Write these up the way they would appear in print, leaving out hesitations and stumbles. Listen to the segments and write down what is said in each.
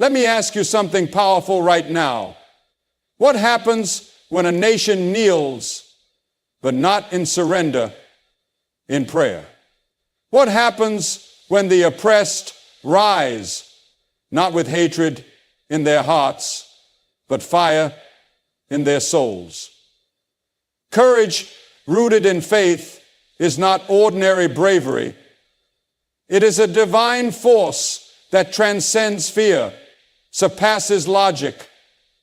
Let me ask you something powerful right now. What happens when a nation kneels, but not in surrender, in prayer? What happens when the oppressed rise, not with hatred in their hearts, but fire in their souls? Courage rooted in faith is not ordinary bravery. It is a divine force that transcends fear, surpasses logic,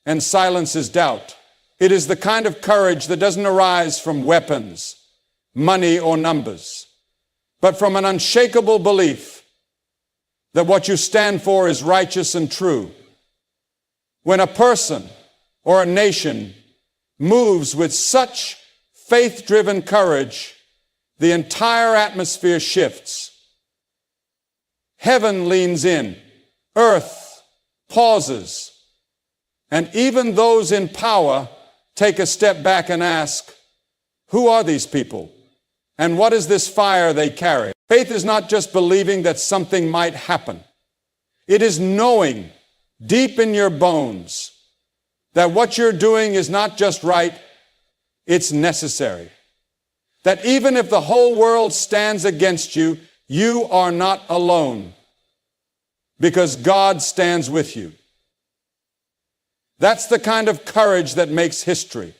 and silences doubt. It is the kind of courage that doesn't arise from weapons, money, or numbers, but from an unshakable belief that what you stand for is righteous and true. When a person or a nation moves with such faith-driven courage, the entire atmosphere shifts. Heaven leans in, earth pauses, and even those in power take a step back and ask, who are these people? And what is this fire they carry? Faith is not just believing that something might happen. It is knowing deep in your bones that what you're doing is not just right, it's necessary. That even if the whole world stands against you, you are not alone, because God stands with you. That's the kind of courage that makes history.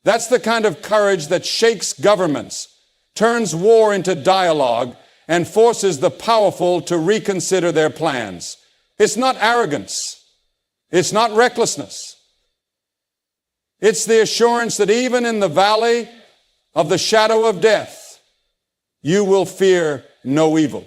That's the kind of courage that shakes governments, turns war into dialogue, and forces the powerful to reconsider their plans. It's not arrogance. It's not recklessness. It's the assurance that even in the valley of the shadow of death, you will fear no evil,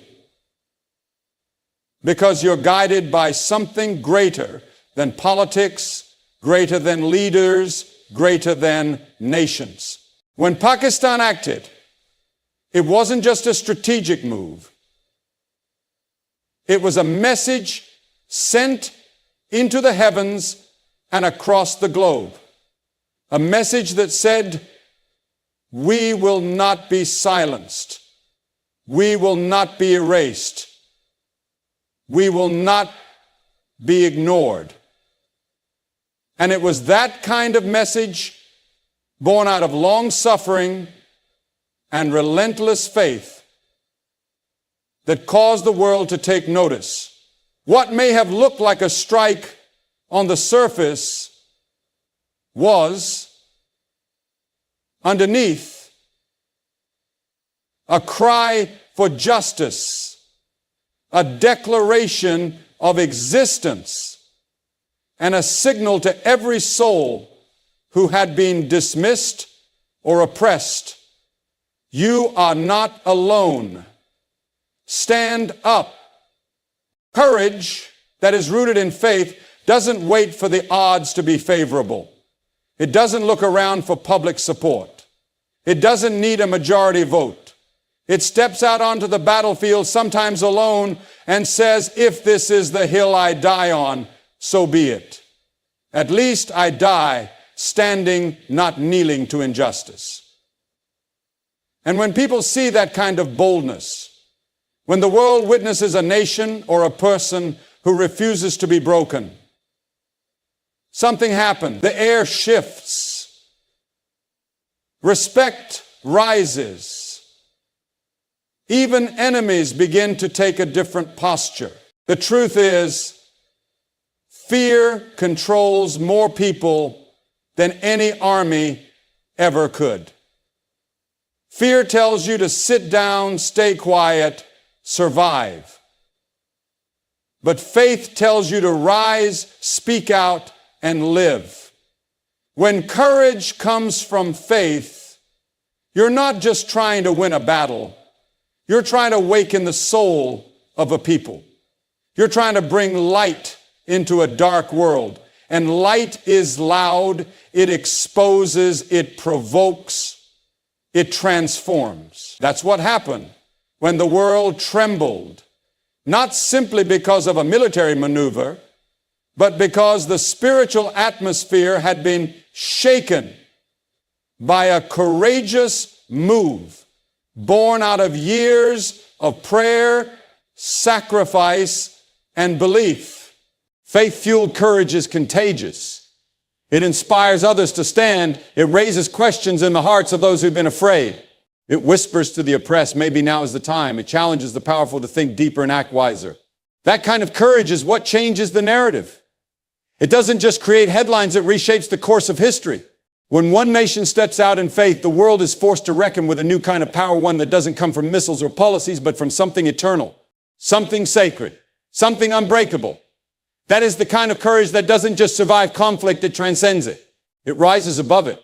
because you're guided by something greater than politics, greater than leaders, greater than nations. When Pakistan acted, it wasn't just a strategic move. It was a message sent into the heavens and across the globe. A message that said, we will not be silenced. We will not be erased. We will not be ignored. And it was that kind of message, born out of long suffering and relentless faith, that caused the world to take notice. What may have looked like a strike on the surface was, underneath, a cry for justice, a declaration of existence, and a signal to every soul who had been dismissed or oppressed. You are not alone. Stand up. Courage that is rooted in faith doesn't wait for the odds to be favorable. It doesn't look around for public support. It doesn't need a majority vote. It steps out onto the battlefield, sometimes alone, and says, if this is the hill I die on, so be it. At least I die standing, not kneeling to injustice. And when people see that kind of boldness, when the world witnesses a nation or a person who refuses to be broken, something happens. The air shifts. Respect rises. Even enemies begin to take a different posture. The truth is, fear controls more people than any army ever could. Fear tells you to sit down, stay quiet, survive. But faith tells you to rise, speak out, and live. When courage comes from faith, you're not just trying to win a battle. You're trying to awaken the soul of a people. You're trying to bring light into a dark world. And light is loud. It exposes, it provokes, it transforms. That's what happened when the world trembled, not simply because of a military maneuver, but because the spiritual atmosphere had been shaken by a courageous move born out of years of prayer, sacrifice, and belief. Faith-fueled courage is contagious. It inspires others to stand. It raises questions in the hearts of those who've been afraid. It whispers to the oppressed, maybe now is the time. It challenges the powerful to think deeper and act wiser. That kind of courage is what changes the narrative. It doesn't just create headlines, it reshapes the course of history. When one nation steps out in faith, the world is forced to reckon with a new kind of power, one that doesn't come from missiles or policies, but from something eternal, something sacred, something unbreakable. That is the kind of courage that doesn't just survive conflict, it transcends it. It rises above it.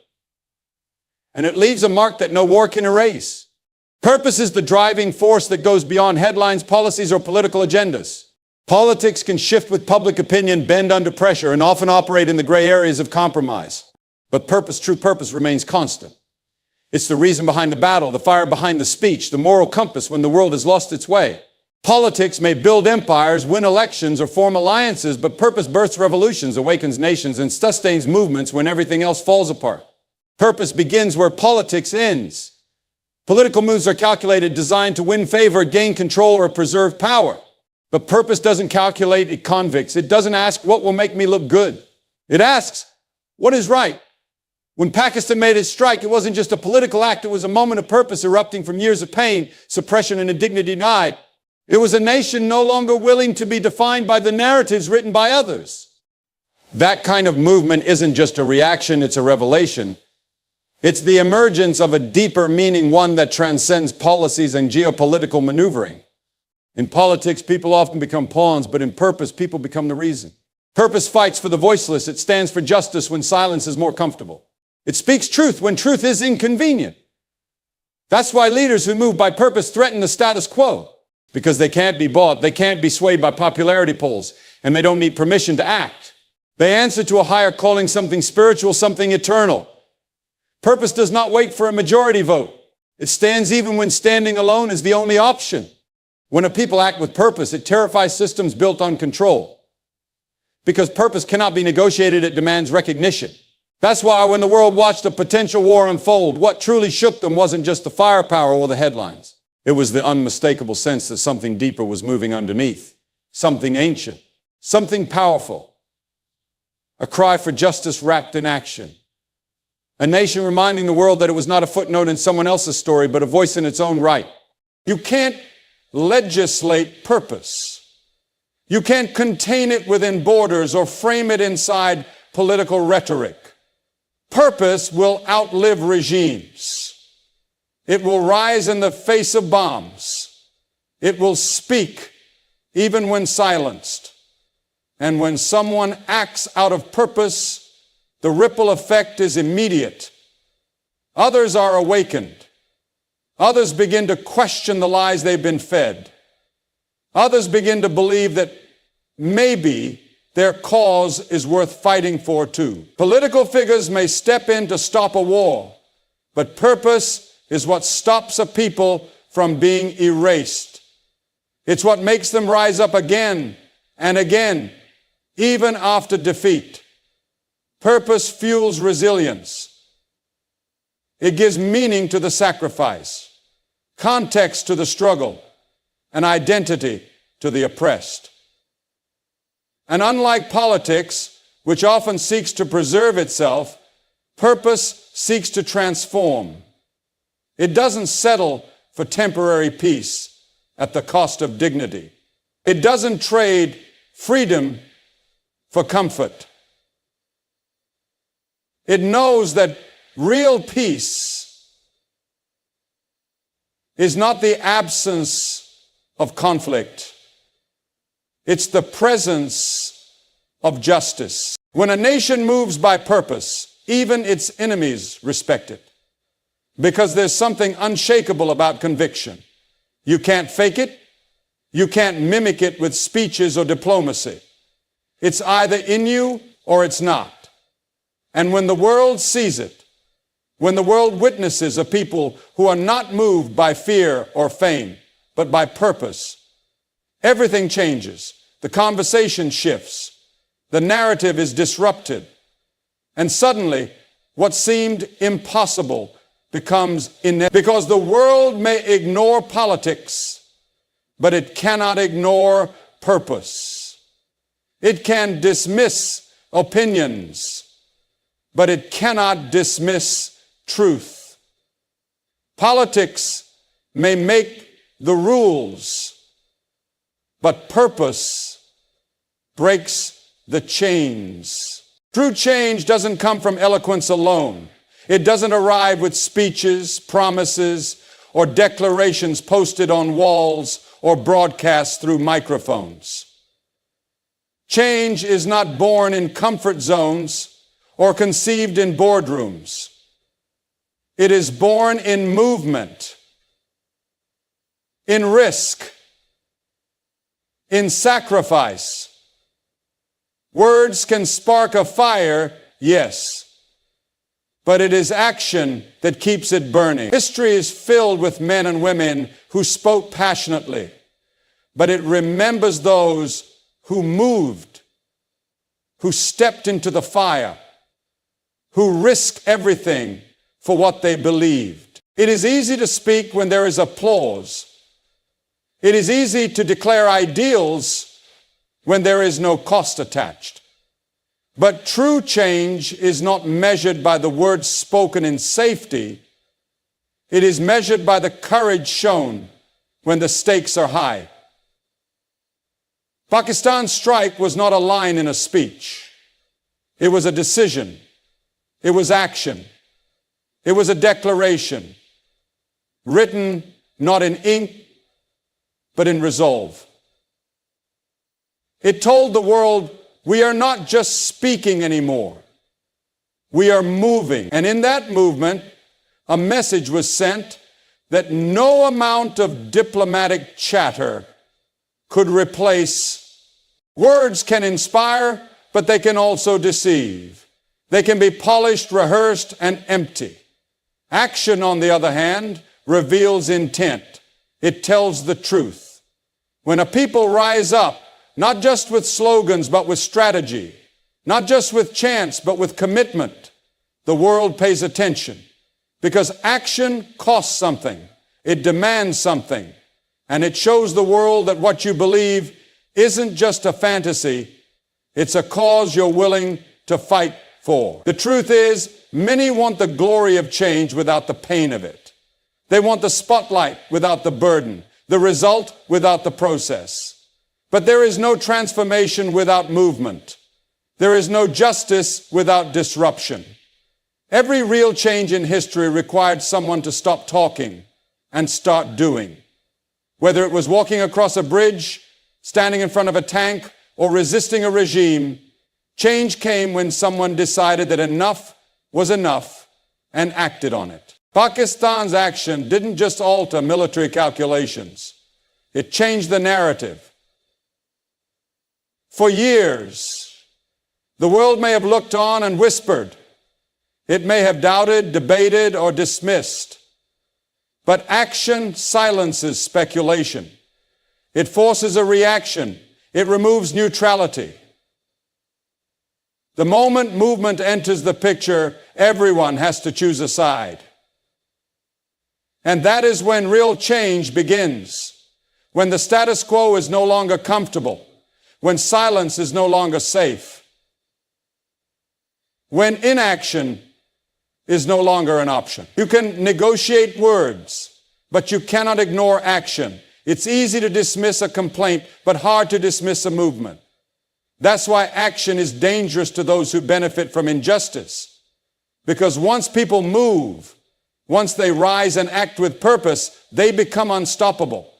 And it leaves a mark that no war can erase. Purpose is the driving force that goes beyond headlines, policies, or political agendas. Politics can shift with public opinion, bend under pressure, and often operate in the gray areas of compromise. But purpose, true purpose, remains constant. It's the reason behind the battle, the fire behind the speech, the moral compass when the world has lost its way. Politics may build empires, win elections, or form alliances, but purpose births revolutions, awakens nations, and sustains movements when everything else falls apart. Purpose begins where politics ends. Political moves are calculated, designed to win favor, gain control, or preserve power. But purpose doesn't calculate, it convicts. It doesn't ask, what will make me look good? It asks, what is right? When Pakistan made its strike, it wasn't just a political act, it was a moment of purpose erupting from years of pain, suppression, and indignity denied. It was a nation no longer willing to be defined by the narratives written by others. That kind of movement isn't just a reaction, it's a revelation. It's the emergence of a deeper meaning, one that transcends policies and geopolitical maneuvering. In politics, people often become pawns, but in purpose, people become the reason. Purpose fights for the voiceless. It stands for justice when silence is more comfortable. It speaks truth when truth is inconvenient. That's why leaders who move by purpose threaten the status quo, because they can't be bought, they can't be swayed by popularity polls, and they don't need permission to act. They answer to a higher calling, something spiritual, something eternal. Purpose does not wait for a majority vote. It stands even when standing alone is the only option. When a people act with purpose, it terrifies systems built on control. Because purpose cannot be negotiated, it demands recognition. That's why when the world watched a potential war unfold, what truly shook them wasn't just the firepower or the headlines. It was the unmistakable sense that something deeper was moving underneath, something ancient, something powerful. A cry for justice wrapped in action. A nation reminding the world that it was not a footnote in someone else's story, but a voice in its own right. You can't legislate purpose. You can't contain it within borders or frame it inside political rhetoric. Purpose will outlive regimes. It will rise in the face of bombs. It will speak even when silenced. And when someone acts out of purpose, the ripple effect is immediate. Others are awakened. Others begin to question the lies they've been fed. Others begin to believe that maybe their cause is worth fighting for too. Political figures may step in to stop a war, but purpose is what stops a people from being erased. It's what makes them rise up again and again, even after defeat. Purpose fuels resilience. It gives meaning to the sacrifice, context to the struggle, and identity to the oppressed. And unlike politics, which often seeks to preserve itself, purpose seeks to transform. It doesn't settle for temporary peace at the cost of dignity. It doesn't trade freedom for comfort. It knows that real peace is not the absence of conflict. It's the presence of justice. When a nation moves by purpose, even its enemies respect it. Because there's something unshakable about conviction. You can't fake it. You can't mimic it with speeches or diplomacy. It's either in you or it's not. And when the world sees it, when the world witnesses a people who are not moved by fear or fame, but by purpose, everything changes. The conversation shifts. The narrative is disrupted. And suddenly, what seemed impossible becomes inevitable. Because the world may ignore politics, but it cannot ignore purpose. It can dismiss opinions, but it cannot dismiss truth. Politics may make the rules, but purpose breaks the chains. True change doesn't come from eloquence alone. It doesn't arrive with speeches, promises, or declarations posted on walls or broadcast through microphones. Change is not born in comfort zones or conceived in boardrooms. It is born in movement, in risk, in sacrifice. Words can spark a fire, yes, but it is action that keeps it burning. History is filled with men and women who spoke passionately, but it remembers those who moved, who stepped into the fire, who risked everything for what they believed. It is easy to speak when there is applause. It is easy to declare ideals when there is no cost attached. But true change is not measured by the words spoken in safety. It is measured by the courage shown when the stakes are high. Pakistan's strike was not a line in a speech. It was a decision. It was action. It was a declaration, written not in ink, but in resolve. It told the world, we are not just speaking anymore. We are moving. And in that movement, a message was sent that no amount of diplomatic chatter could replace. Words can inspire, but they can also deceive. They can be polished, rehearsed, and empty. Action, on the other hand, reveals intent. It tells the truth. When a people rise up, not just with slogans, but with strategy, not just with chants, but with commitment, the world pays attention. Because action costs something. It demands something. And it shows the world that what you believe isn't just a fantasy, it's a cause you're willing to fight for. The truth is, many want the glory of change without the pain of it. They want the spotlight without the burden, the result without the process. But there is no transformation without movement. There is no justice without disruption. Every real change in history required someone to stop talking and start doing. Whether it was walking across a bridge, standing in front of a tank, or resisting a regime, change came when someone decided that enough was enough and acted on it. Pakistan's action didn't just alter military calculations. It changed the narrative. For years, the world may have looked on and whispered. It may have doubted, debated, or dismissed. But action silences speculation. It forces a reaction. It removes neutrality. The moment movement enters the picture, everyone has to choose a side. And that is when real change begins. When the status quo is no longer comfortable. When silence is no longer safe. When inaction is no longer an option. You can negotiate words, but you cannot ignore action. It's easy to dismiss a complaint, but hard to dismiss a movement. That's why action is dangerous to those who benefit from injustice. Because once people move, once they rise and act with purpose, they become unstoppable.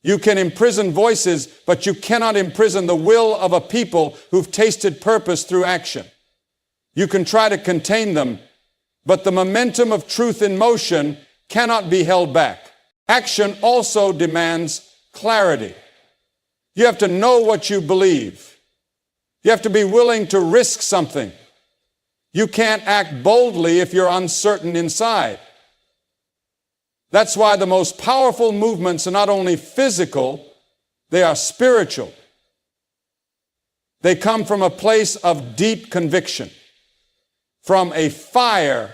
You can imprison voices, but you cannot imprison the will of a people who've tasted purpose through action. You can try to contain them, but the momentum of truth in motion cannot be held back. Action also demands clarity. You have to know what you believe. You have to be willing to risk something. You can't act boldly if you're uncertain inside. That's why the most powerful movements are not only physical, they are spiritual. They come from a place of deep conviction, from a fire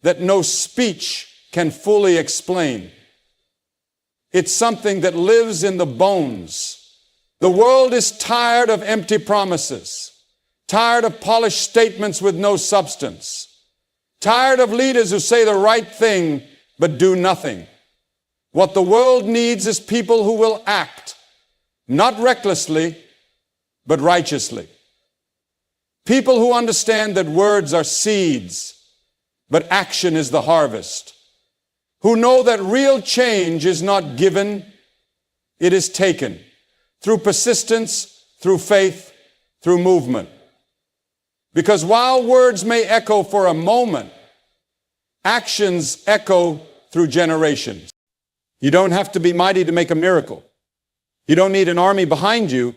that no speech can fully explain. It's something that lives in the bones, The world is tired of empty promises, tired of polished statements with no substance, tired of leaders who say the right thing but do nothing. What the world needs is people who will act, not recklessly, but righteously. People who understand that words are seeds, but action is the harvest. Who know that real change is not given, it is taken. Through persistence, through faith, through movement. Because while words may echo for a moment, actions echo through generations. You don't have to be mighty to make a miracle. You don't need an army behind you,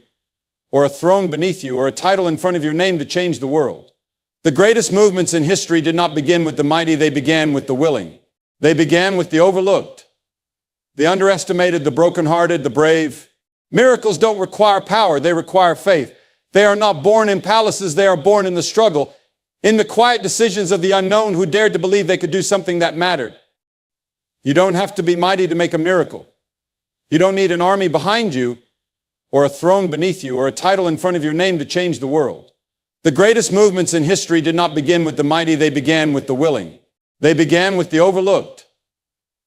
or a throne beneath you, or a title in front of your name to change the world. The greatest movements in history did not begin with the mighty, they began with the willing. They began with the overlooked, the underestimated, the brokenhearted, the brave. Miracles don't require power, they require faith. They are not born in palaces, they are born in the struggle, in the quiet decisions of the unknown who dared to believe they could do something that mattered. You don't have to be mighty to make a miracle. You don't need an army behind you, or a throne beneath you, or a title in front of your name to change the world. The greatest movements in history did not begin with the mighty, they began with the willing. They began with the overlooked,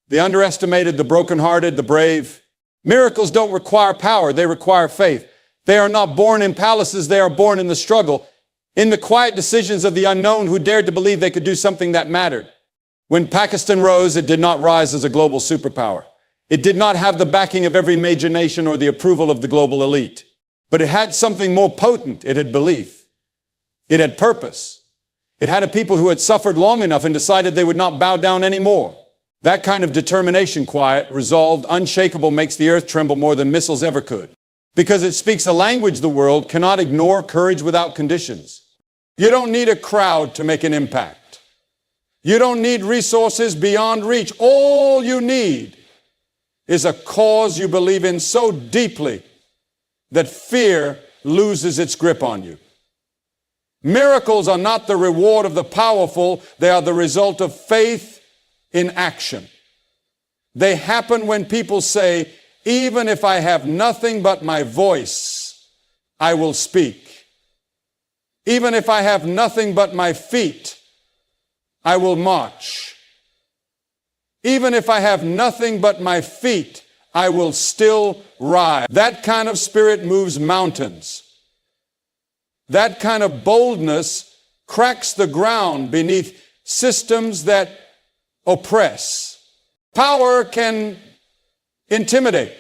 the underestimated, the brokenhearted, the brave. Miracles don't require power, they require faith. They are not born in palaces, they are born in the struggle, in the quiet decisions of the unknown who dared to believe they could do something that mattered. When Pakistan rose, it did not rise as a global superpower. It did not have the backing of every major nation or the approval of the global elite. But it had something more potent. It had belief. It had purpose. It had a people who had suffered long enough and decided they would not bow down anymore. That kind of determination, quiet, resolved, unshakable, makes the earth tremble more than missiles ever could. Because it speaks a language the world cannot ignore, courage without conditions. You don't need a crowd to make an impact. You don't need resources beyond reach. All you need is a cause you believe in so deeply that fear loses its grip on you. Miracles are not the reward of the powerful, they are the result of faith in action. They happen when people say, even if I have nothing but my voice, I will speak. Even if I have nothing but my feet, I will march. Even if I have nothing but my feet, I will still rise. That kind of spirit moves mountains. That kind of boldness cracks the ground beneath systems that oppress. Power can intimidate.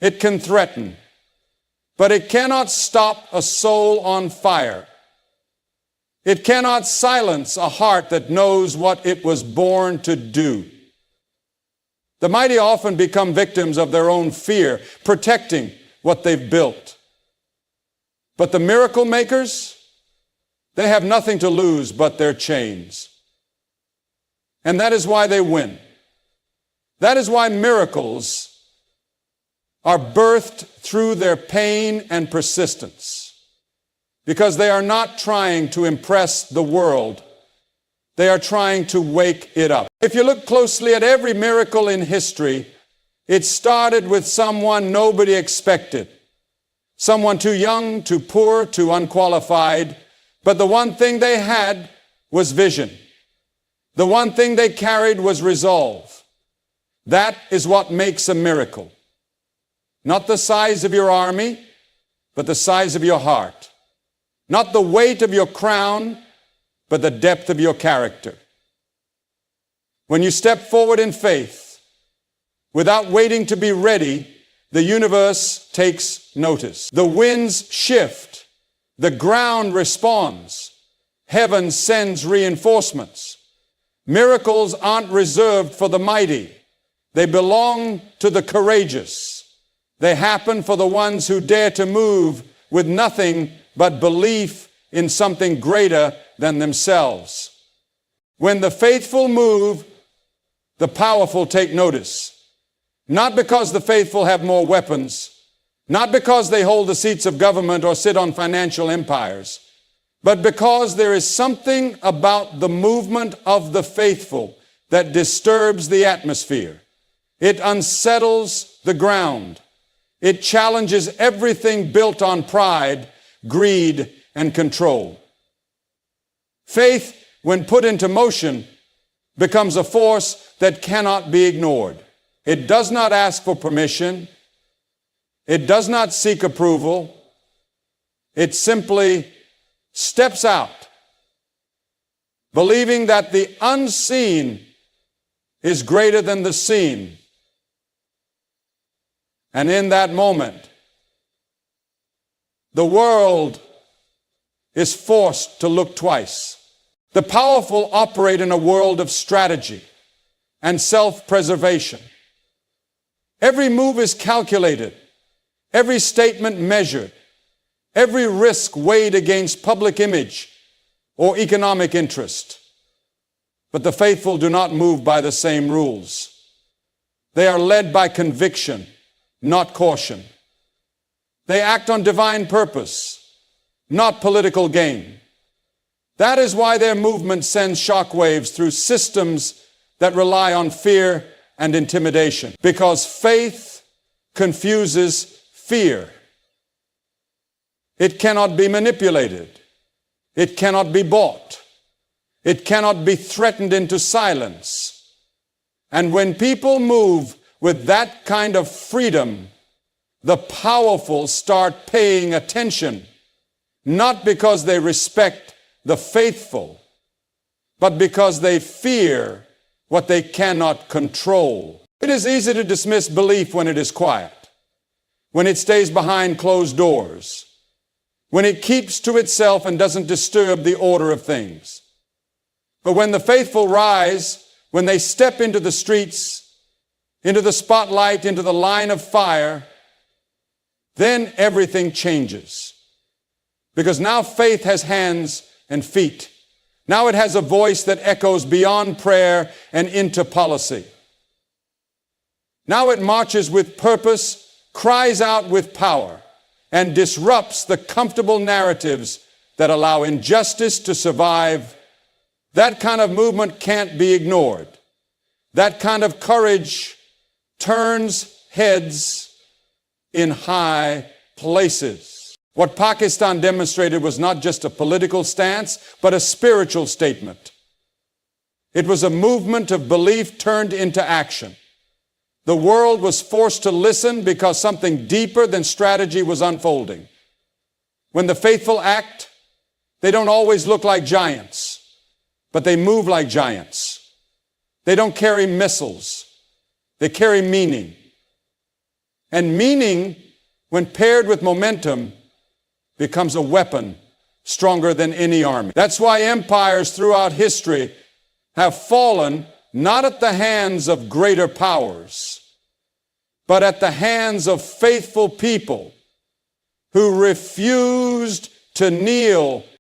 It can threaten. But it cannot stop a soul on fire. It cannot silence a heart that knows what it was born to do. The mighty often become victims of their own fear, protecting what they've built. But the miracle makers, they have nothing to lose but their chains. And that is why they win. That is why miracles are birthed through their pain and persistence. Because they are not trying to impress the world. They are trying to wake it up. If you look closely at every miracle in history, it started with someone nobody expected. Someone too young, too poor, too unqualified. But the one thing they had was vision. The one thing they carried was resolve. That is what makes a miracle. Not the size of your army, but the size of your heart. Not the weight of your crown, but the depth of your character. When you step forward in faith, without waiting to be ready, the universe takes notice. The winds shift. The ground responds. Heaven sends reinforcements. Miracles aren't reserved for the mighty. They belong to the courageous. They happen for the ones who dare to move with nothing but belief in something greater than themselves. When the faithful move, the powerful take notice. Not because the faithful have more weapons, not because they hold the seats of government or sit on financial empires, but because there is something about the movement of the faithful that disturbs the atmosphere. It unsettles the ground. It challenges everything built on pride, greed, and control. Faith, when put into motion, becomes a force that cannot be ignored. It does not ask for permission. It does not seek approval. It simply steps out, believing that the unseen is greater than the seen. And in that moment, the world is forced to look twice. The powerful operate in a world of strategy and self-preservation. Every move is calculated, every statement measured, every risk weighed against public image or economic interest. But the faithful do not move by the same rules. They are led by conviction, not caution. They act on divine purpose, not political gain. That is why their movement sends shockwaves through systems that rely on fear and intimidation. Because faith confuses fear. It cannot be manipulated. It cannot be bought. It cannot be threatened into silence. And when people move with that kind of freedom, the powerful start paying attention, not because they respect the faithful, but because they fear what they cannot control. It is easy to dismiss belief when it is quiet, when it stays behind closed doors, when it keeps to itself and doesn't disturb the order of things. But when the faithful rise, when they step into the streets, into the spotlight, into the line of fire, then everything changes. Because now faith has hands and feet. Now it has a voice that echoes beyond prayer and into policy. Now it marches with purpose, cries out with power, and disrupts the comfortable narratives that allow injustice to survive. That kind of movement can't be ignored. That kind of courage turns heads in high places. What Pakistan demonstrated was not just a political stance, but a spiritual statement. It was a movement of belief turned into action. The world was forced to listen because something deeper than strategy was unfolding. When the faithful act, they don't always look like giants, but they move like giants. They don't carry missiles. They carry meaning. And meaning, when paired with momentum, becomes a weapon stronger than any army. That's why empires throughout history have fallen not at the hands of greater powers, but at the hands of faithful people who refused to kneel